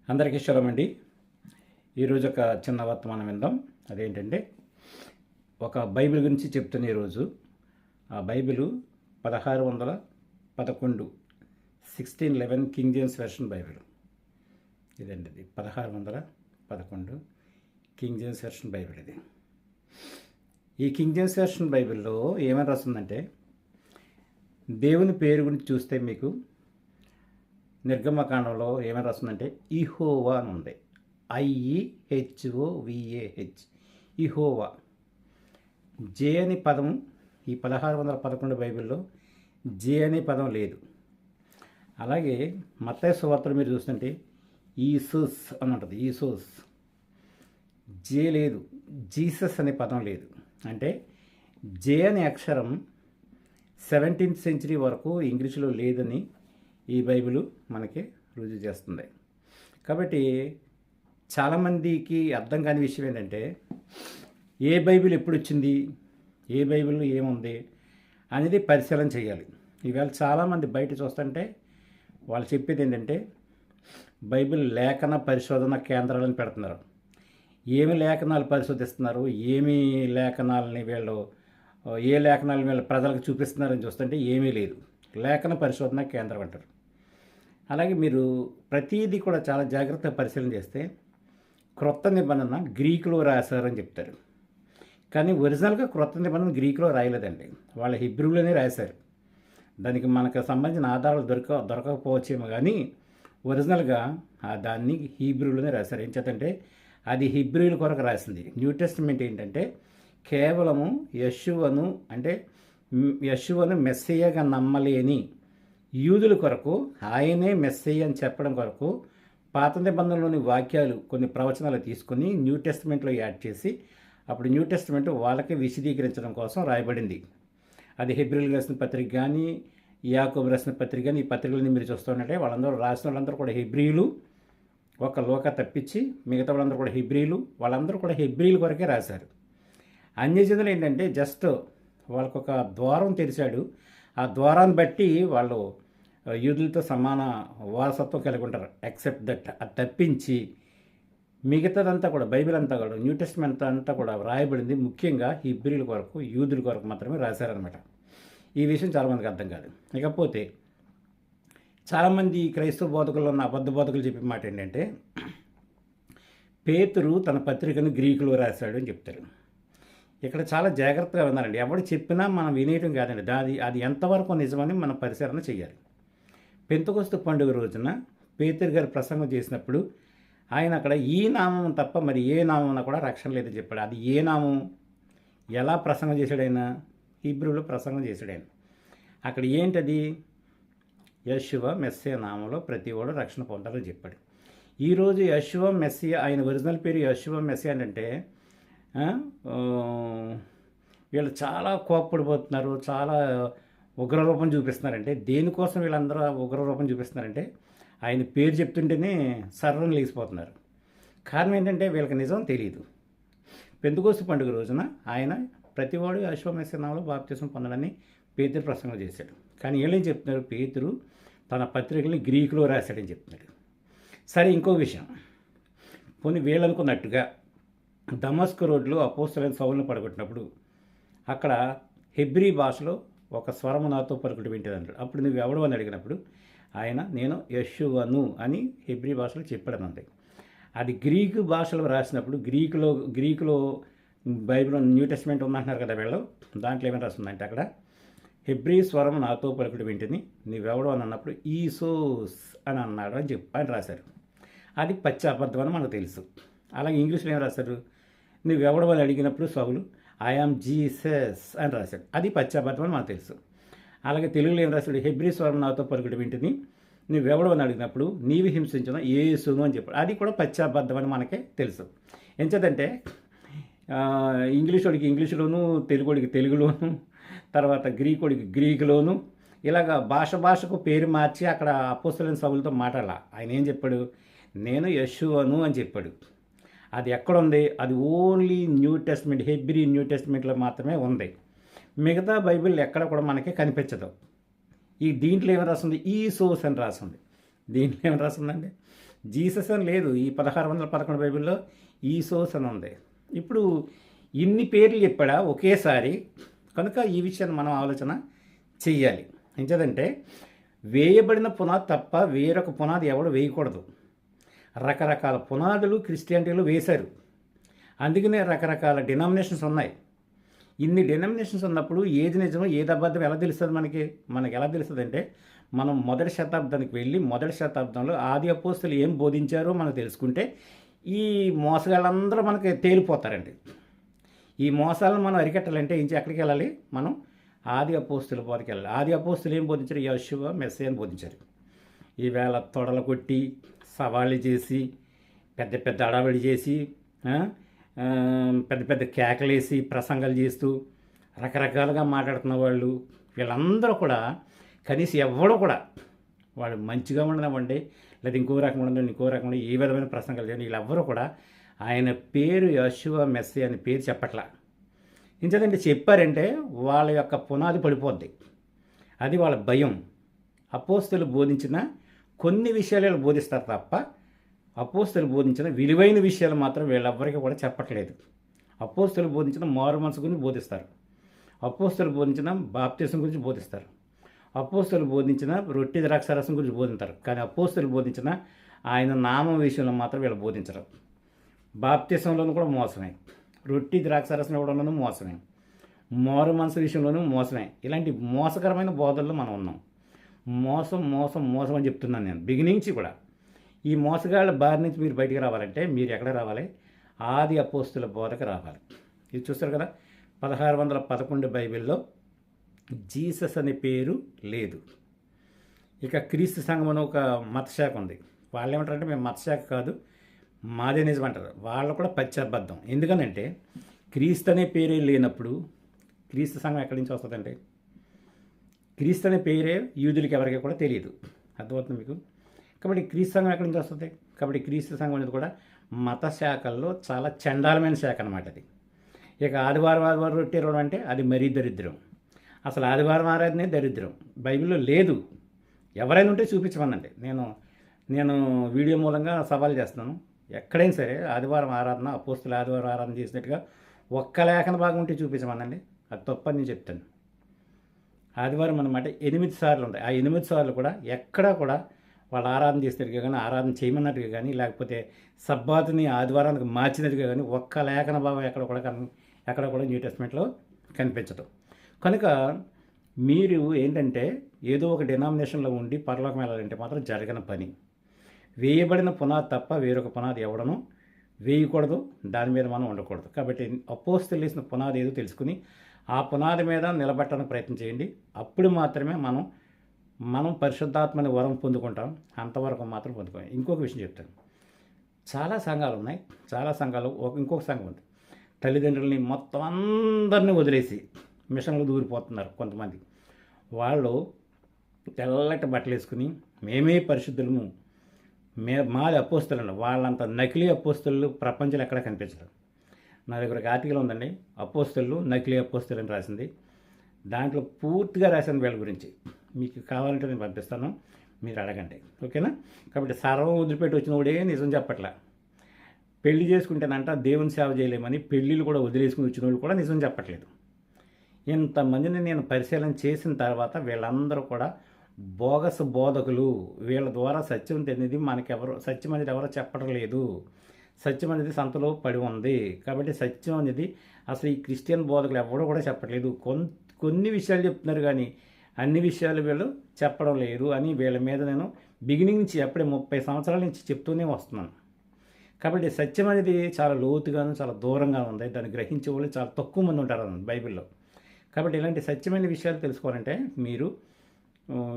అందరికీ శుభం అండి. ఈరోజు ఒక చిన్న వర్తమానం విందాం. అదేంటంటే ఒక బైబిల్ గురించి చెప్తున్న ఈరోజు ఆ Bible 1611 1611 king James version Bible. ఇదండి, ఇది 1611 కింగ్ జేమ్స్ వెర్షన్ బైబిల్. ఇది ఈ కింగ్ జేమ్స్ వెర్షన్ బైబిల్లో ఏమని రాస్తుందంటే, దేవుని పేరు గురించి చూస్తే మీకు నిర్గమకాండంలో ఏమని రాస్తుందంటే ఇహోవా అని ఉంది. IEHOVAH, ఇహోవా. జే అనే పదం ఈ 1611 బైబిల్లో జే అనే పదం లేదు. అలాగే మత్తయి సువార్తలు మీరు చూస్తుంటే ఈసోస్ అని ఉంటుంది. ఈసోస్, జే లేదు. జీసస్ అనే పదం లేదు. అంటే జే అనే అక్షరం 17th సెంచరీ వరకు ఇంగ్లీష్లో లేదని ఈ బైబిల్ మనకి రుజువు చేస్తుంది. కాబట్టి చాలామందికి అర్థం కాని విషయం ఏంటంటే, ఏ బైబిల్ ఎప్పుడు వచ్చింది, ఏ బైబిల్లో ఏముంది అనేది పరిశీలన చేయాలి. ఈవేళ చాలామంది బయట చూస్తుంటే వాళ్ళు చెప్పేది ఏంటంటే, బైబిల్ లేఖన పరిశోధన కేంద్రాలను పెడుతున్నారు. ఏమి లేఖనాలు పరిశోధిస్తున్నారు, ఏమి లేఖనాలని వీళ్ళు ఏ లేఖనాలను వీళ్ళు ప్రజలకు చూపిస్తున్నారని చూస్తుంటే ఏమీ లేదు. లేఖన పరిశోధన కేంద్రం అంటారు. అలాగే మీరు ప్రతీది కూడా చాలా జాగ్రత్తగా పరిశీలన చేస్తే క్రొత్త నిబంధన గ్రీకులో రాశారని చెప్తారు. కానీ ఒరిజినల్గా క్రొత్త నిబంధన గ్రీకులో రాయలేదండి, వాళ్ళ హిబ్రూలోనే రాశారు. దానికి మనకు సంబంధించిన ఆధారాలు దొరకకపోవచ్చేమో, కానీ ఒరిజినల్గా దాన్ని హీబ్రూలోనే రాశారు. ఏం చేతంటే అది హిబ్రూల కొరకు రాసింది. న్యూ టెస్టిమెంట్ ఏంటంటే కేవలము యెషూవను మెస్సియాగా నమ్మలేని యూదుల కొరకు, ఆయనే మెస్సియా అని చెప్పడం కొరకు పాత నిబంధనలోని వాక్యాలు కొన్ని ప్రవచనాలు తీసుకొని న్యూ టెస్టిమెంట్లో యాడ్ చేసి అప్పుడు న్యూ టెస్టిమెంట్ వాళ్ళకి విశదీకరించడం కోసం రాయబడింది. అది హెబ్రీలు రాసిన పత్రిక కానీ, యాకోబు రాసిన పత్రిక కానీ, ఈ పత్రికలని మీరు చూస్తున్నట్టే వాళ్ళందరూ రాసిన వాళ్ళందరూ కూడా హెబ్రీలు, ఒక లోక తప్పించి మిగతా వాళ్ళందరూ కూడా హెబ్రీలు. వాళ్ళందరూ కూడా హెబ్రీల కొరకే రాశారు. అన్యజనులు ఏంటంటే జస్ట్ వాళ్ళకు ఒక ద్వారం తెరిచాడు, ఆ ద్వారాన్ని బట్టి వాళ్ళు యూదులతో సమాన వారసత్వం కలిగి ఉంటారు. ఎక్సెప్ట్ దట్, అది తప్పించి మిగతాదంతా కూడా బైబిల్ అంతా కూడా న్యూ టెస్టిమెంట్ అంతా కూడా రాయబడింది ముఖ్యంగా హిబ్రీల కొరకు, యూదుల కొరకు మాత్రమే రాశారనమాట. ఈ విషయం చాలామందికి అర్థం కాదు. ఇకపోతే చాలామంది క్రైస్తవ బోధకుల్లో ఉన్న అబద్ధ బోధకులు చెప్పే మాట ఏంటంటే, పేతురు తన పత్రికను గ్రీకులో రాశాడు అని చెప్తారు. ఇక్కడ చాలా జాగ్రత్తగా విన్నారండి. ఎవడు చెప్పినా మనం వినేయటం కాదండి, అది ఎంతవరకు నిజమని మనం పరిశీలన చేయాలి. పెంతెకొస్తు పండుగ రోజున పేతురు గారు ప్రసంగం చేసినప్పుడు ఆయన అక్కడ ఈ నామం తప్ప మరి ఏ నామం కూడా రక్షణ లేదని చెప్పాడు. అది ఏ నామం, ఎలా ప్రసంగం చేశాడు ఆయన? హీబ్రూలో ప్రసంగం చేశాడు ఆయన. అక్కడ ఏంటది? యెషూవ మెస్సియా నామంలో ప్రతి వాడు రక్షణ పొందాలని చెప్పాడు. ఈరోజు యెషూవ మెస్సియా, ఆయన ఒరిజినల్ పేరు యెషూవ మెస్సియా అంటే వీళ్ళు చాలా కోప్పడిపోతున్నారు, చాలా ఉగ్రరూపం చూపిస్తున్నారంటే దేనికోసం వీళ్ళందరూ ఉగ్రరూపం చూపిస్తున్నారంటే ఆయన పేరు చెప్తుంటేనే సర్రం లేచిపోతున్నారు. కారణం ఏంటంటే వీళ్ళకి నిజం తెలియదు. పెంతెకొస్తు పండుగ రోజున ఆయన ప్రతివాడు యెషూవ మెస్సియా నామంలో బాప్తిసం పొందాలని పేతురు ప్రసంగం చేశాడు. కానీ వీళ్ళేం చెప్తున్నారు? పేతురు తన పత్రికల్ని గ్రీకులో రాశాడని చెప్తున్నాడు. సరే, ఇంకో విషయం, పోనీ వీళ్ళు అనుకున్నట్టుగా దమస్కు రోడ్లో అపోస్తలుడైన సౌలును పడగొట్టినప్పుడు అక్కడ హెబ్రీ భాషలో ఒక స్వరము నాతో పలుకుడు వింటది అంటాడు. అప్పుడు నువ్వు ఎవడు అని అడిగినప్పుడు ఆయన నేను యెషూవను అని హెబ్రీ భాషలో చెప్పాడనంది. అది గ్రీకు భాషలో రాసినప్పుడు గ్రీకులో బైబిల్ న్యూ టెస్టిమెంట్ ఉందంటున్నారు కదా వీళ్ళు, దాంట్లో ఏమైనా రాస్తుందంటే అక్కడ హెబ్రీ స్వరం నాతో పలుకుడు వింటిని నువ్వెవడు అని అన్నప్పుడు ఈసోస్ అని అన్నాడు అని అని రాశారు. అది పచ్చి అబద్ధం అని మనకు తెలుసు. అలాగే ఇంగ్లీష్లో ఏం రాశారు? నువ్వెవడు అని అడిగినప్పుడు సౌలు ఐఆమ్ జీసస్ అని రాశాడు. అది పచ్చి అబద్ధం అని మనకు తెలుసు. అలాగే తెలుగులో ఏం రాశాడు? హెబ్రీ స్వరం నాతో పలుకుడు వింటిని నువ్వెవడు అని అడిగినప్పుడు నీవు హింసించిన యేసును అని చెప్పాడు. అది కూడా పచ్చి అబద్ధం అని మనకే తెలుసు. ఎంచేదంటే ఇంగ్లీష్ వాడికి ఇంగ్లీష్లోను, తెలుగు వాడికి తెలుగులోను, తర్వాత గ్రీకుడికి గ్రీకులోను, ఇలాగ భాషకు పేరు మార్చి అక్కడ అపోస్తలుడైన సౌలుతో మాట్లాడాల. ఆయన ఏం చెప్పాడు? నేను యెషూవను అని చెప్పాడు. అది ఎక్కడుంది? అది only New Testament, Hebrew New టెస్టిమెంట్లో మాత్రమే ఉంది. మిగతా బైబిల్ ఎక్కడ కూడా మనకి కనిపించదు. దీంట్లో ఏమి రాస్తుంది? ఈ సోర్స్ అని రాస్తుంది. దీంట్లో ఏమి రాస్తుందండి? జీసస్ అని లేదు. ఈ 1611 బైబిల్లో ఈసోస్ అని ఉంది. ఇప్పుడు ఇన్ని పేర్లు చెప్పాడా ఒకేసారి, కనుక ఈ విషయాన్ని మనం ఆలోచన చెయ్యాలి. ఎంచేదంటే వేయబడిన పునాది తప్ప వేరొక పునాది ఎవడు వేయకూడదు. రకరకాల పునాదులు క్రిస్టియానిటీలో వేశారు. అందుకనే రకరకాల డినామినేషన్స్ ఉన్నాయి. ఇన్ని డినామినేషన్స్ ఉన్నప్పుడు ఏది నిజమో ఏది అబద్ధం ఎలా తెలుస్తుంది మనకి ఎలా తెలుస్తుంది అంటే, మనం మొదటి శతాబ్దానికి వెళ్ళి మొదటి శతాబ్దంలో ఆది అపోస్తులు ఏం బోధించారో మనం తెలుసుకుంటే ఈ మోసగాళ్ళందరూ మనకి తేలిపోతారండి. ఈ మోసాలను మనం అరికట్టాలంటే ఎక్కడికి వెళ్ళాలి? మనం ఆది అపోస్తుల బోధకి వెళ్ళాలి. ఆది అపోస్తులు ఏం బోధించారు? యేషువ మెస్సీయా అని బోధించారు. ఈవేళ తొడలు కొట్టి సవాళ్ళు చేసి పెద్ద పెద్ద అడవిడి చేసి పెద్ద పెద్ద కేకలేసి ప్రసంగాలు చేస్తూ రకరకాలుగా మాట్లాడుతున్న వాళ్ళు వీళ్ళందరూ కూడా కనీసం ఎవడో కూడా వాడు మంచిగా ఉండనివ్వండి, లేదా ఇంకో రకం ఉండదు ఇంకో రకం ఏ విధమైన ప్రసంగాలు చేయండి, వీళ్ళెవ్వరూ కూడా ఆయన పేరు యేషువ మెస్సీయా అని పేరు చెప్పట్లా. ఇంకేదంటే చెప్పారంటే వాళ్ళ యొక్క పునాది పడిపోద్ది. అది వాళ్ళ భయం. అపోస్తులు బోధించిన కొన్ని విషయాలు బోధిస్తారు తప్ప అపోస్తులు బోధించిన విలువైన విషయాలు మాత్రం వీళ్ళెవ్వరికీ కూడా చెప్పట్లేదు. అపోస్తులు బోధించిన మారు మనసు గురించి బోధిస్తారు. అపోస్తులు బోధించిన బాప్తిసం గురించి బోధిస్తారు. అపోస్తులు బోధించిన రొట్టె ద్రాక్షారసం గురించి బోధించారు. కానీ అపోస్తులు బోధించిన ఆయన నామం విషయంలో మాత్రం వీళ్ళు బోధించరు. బాప్తిసంలోనూ కూడా మోసమే, రొట్టె ద్రాక్షారసం ఇవ్వడంలోనూ మోసమే, మారు మనసు విషయంలోనూ మోసమే. ఇలాంటి మోసకరమైన బోధల్లో మనం ఉన్నాం. మోసం మోసం మోసం అని చెప్తున్నాను నేను బిగినింగ్ నుంచి కూడా. ఈ మోసగాళ్ళ బారి నుంచి మీరు బయటికి రావాలంటే మీరు ఎక్కడ రావాలి? ఆది అపోస్తుల బోధకు రావాలి. ఇది చూస్తారు కదా, 1611 బైబిల్లో జీసస్ అనే పేరు లేదు. ఇక క్రీస్తు సంఘం అని ఒక మతశాఖ ఉంది. వాళ్ళు ఏమంటారంటే మేము మతశాఖ కాదు, మాదే నిజం అంటారు. వాళ్ళు కూడా పశ్చాబద్ధం. ఎందుకనంటే క్రీస్తు అనే పేరే లేనప్పుడు క్రీస్తు సంఘం ఎక్కడి నుంచి వస్తుందంటే, క్రీస్తు అనే పేరే యూదులకి ఎవరికి కూడా తెలియదు. అర్థమవుతుంది మీకు? కాబట్టి క్రీస్తు సంఘం ఎక్కడి నుంచి వస్తుంది? కాబట్టి క్రీస్తు సంఘం అనేది కూడా మత శాఖల్లో చాలా చండాలమైన శాఖ అనమాట అది. ఇక ఆదివారం రొట్టె ఇవ్వడం అంటే అది మరీ దరిద్రం. అసలు ఆదివారం ఆరాధనే దరిద్రం. బైబిల్లో లేదు. ఎవరైనా ఉంటే చూపించమనండి. నేను వీడియో మూలంగా సవాల్ చేస్తున్నాను. ఎక్కడైనా సరే ఆదివారం ఆరాధన అపోస్తులు ఆదివారం ఆరాధన చేసినట్టుగా ఒక్క లేఖన భాగం ఉంటే చూపించమనండి. అది తప్పని నేను చెప్తాను. ఆదివారం అన్నమాట 8 సార్లు ఉంటాయి. ఆ 8 సార్లు కూడా ఎక్కడా కూడా వాళ్ళు ఆరాధన చేసినట్టుగా కానీ, ఆరాధన చేయమన్నట్టుగా కానీ, లేకపోతే సబ్బాతుని ఆదివారానికి మార్చినట్టుగా కానీ ఒక్క లేఖన భాగం ఎక్కడ కూడా న్యూ టెస్ట్మెంట్లో కనిపించదు. కనుక మీరు ఏంటంటే ఏదో ఒక డినామినేషన్లో ఉండి పరలోకం వెళ్ళాలంటే మాత్రం జరగని పని. వేయబడిన పునాది తప్ప వేరొక పునాది ఎవడనూ వేయకూడదు, దాని మీద మనం ఉండకూడదు. కాబట్టి అపోస్తులు వేసిన పునాది ఏదో తెలుసుకుని ఆ పునాది మీద నిలబెట్టడానికి ప్రయత్నం చేయండి. అప్పుడు మాత్రమే మనం పరిశుద్ధాత్మని వరం పొందుకుంటాం. అంతవరకు మాత్రం పొందుకోవాలి. ఇంకొక విషయం చెప్తాను. చాలా సంఘాలు ఉన్నాయి. చాలా సంఘాలు ఇంకొక సంఘం ఉంది. తల్లిదండ్రులని మొత్తం అందరినీ వదిలేసి మిషన్లు దూరిపోతున్నారు కొంతమంది. వాళ్ళు తెల్లటి బట్టలు వేసుకుని మేమే పరిశుద్ధులము, మాది అపోస్తులు. వాళ్ళంత నకిలీ అపోస్తులు ప్రపంచంలో ఎక్కడ కనిపించరు. నా దగ్గర ఒక ఆర్టికల్ ఉందండి, అపోస్తులు నకిలీ అపోస్తులు అని రాసింది. దాంట్లో పూర్తిగా రాసిన వీళ్ళ గురించి. మీకు కావాలంటే నేను పంపిస్తాను, మీరు అడగండి. ఓకేనా? కాబట్టి సర్వం వదిలిపెట్టి వచ్చిన వాడే నిజం చెప్పట్లా. పెళ్లి చేసుకుంటేనంట దేవుని సేవ చేయలేమని పెళ్ళిళ్ళు కూడా వదిలేసుకుని వచ్చిన వాళ్ళు కూడా నిజం చెప్పట్లేదు. ఇంతమందిని నేను పరిశీలన చేసిన తర్వాత వీళ్ళందరూ కూడా బోగస్ బోధకులు. వీళ్ళ ద్వారా సత్యం అనేది సత్యం అనేది ఎవరో చెప్పడం లేదు. సత్యం అనేది సంతలో పడి ఉంది. కాబట్టి సత్యం అనేది అసలు ఈ క్రిస్టియన్ బోధకులు ఎవరో కూడా చెప్పట్లేదు. కొన్ని విషయాలు చెప్తున్నారు కానీ అన్ని విషయాలు వీళ్ళు చెప్పడం లేదు అని వీళ్ళ మీద నేను బిగినింగ్ నుంచి అప్పుడే 30 సంవత్సరాల నుంచి చెప్తూనే వస్తున్నాను. కాబట్టి సత్యం అనేది చాలా లోతుగాను చాలా దూరంగా ఉంది. దాన్ని గ్రహించే వాళ్ళు చాలా తక్కువ మంది ఉంటారు బైబిల్లో. కాబట్టి ఇలాంటి సత్యమైన విషయాలు తెలుసుకోవాలంటే మీరు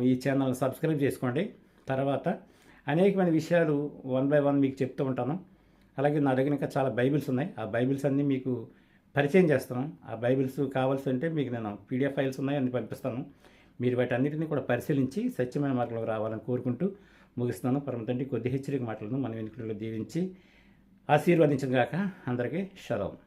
ఈ ఛానల్ సబ్స్క్రైబ్ చేసుకోండి. తర్వాత అనేకమైన విషయాలు 1 by 1 మీకు చెప్తూ ఉంటాను. అలాగే నా దగ్గర ఇంకా చాలా బైబిల్స్ ఉన్నాయి. ఆ బైబిల్స్ అన్నీ మీకు పరిచయం చేస్తాను. ఆ బైబిల్స్ కావాల్సి అంటే మీకు నేను PDF ఫైల్స్ ఉన్నాయి, అన్ని పంపిస్తాను. మీరు వాటి అన్నిటిని కూడా పరిశీలించి సత్యమైన మార్గంలోకి రావాలని కోరుకుంటూ ముగిస్తున్నాను. పరమ తండ్రి కొద్ది హెచ్చరిక మాటలను మన వెనుకలో దీవించి ఆశీర్వదించిన గాక. అందరికీ షలోమ్.